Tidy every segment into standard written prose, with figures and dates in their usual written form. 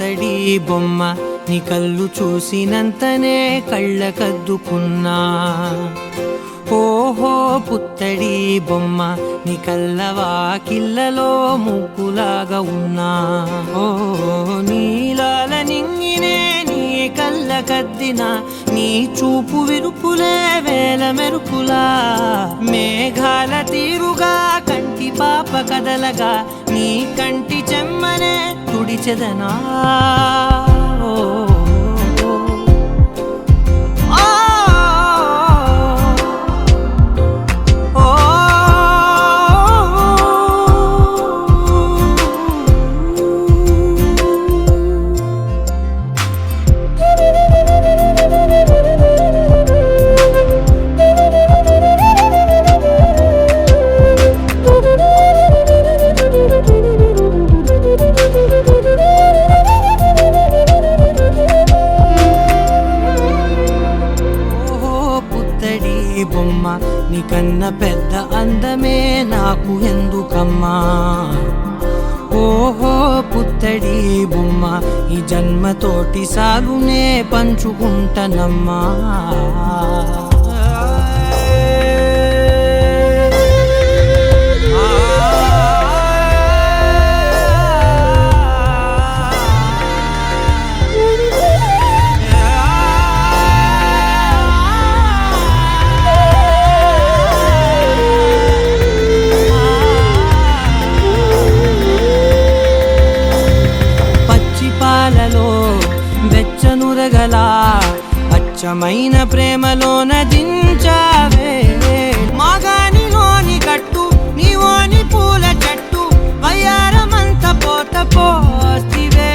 పుత్తడి బొమ్మ నీ కళ్ళు చూసినంతనే కళ్ళకద్దుకున్నా. ఓహో పుత్తడి బొమ్మ నీ కళ్ళవాకిళ్ళలో ముగ్గులాగా ఉన్నా. ఓ నీలాల నింగినే నీ కళ్ళకద్దిన నీ చూపు విరుపులే వేల మెరుపులా. మేఘాల తీరుగా కంటి పాప కదలగా నీ కంటి చెమ్మనే తుడిచెదనా. బొమ్మ నీకన్న పెద్ద అందమే నాకు ఎందుకమ్మా. ఓహో పుత్తడి బొమ్మ ఈ జన్మతోటి సాలునే పంచుకుంటనమ్మా. వెచ్చనురగలా అచ్చమైన ప్రేమలో నదించావే. మాగానిలోని కట్టు నీవోని పూల చెట్టు వయ్యారమంత పోత పోస్తివే.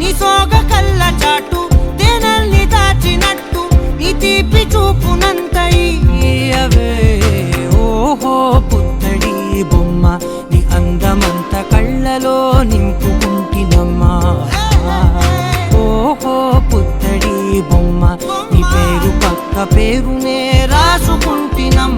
నీ సోగ కళ్ళ చాటు తేనల్ని దాచినట్టు నీ తీపి చూపునంత ఇయ్యవే. ఓహో పుత్తడి బొమ్మ నీ అందమంత కళ్ళలో నింపుకుంటినమ్మా. ఓహో పుత్తడి బొమ్మ నీ పేరు పక్క పేరునే రాసుకుంటినమ్మా.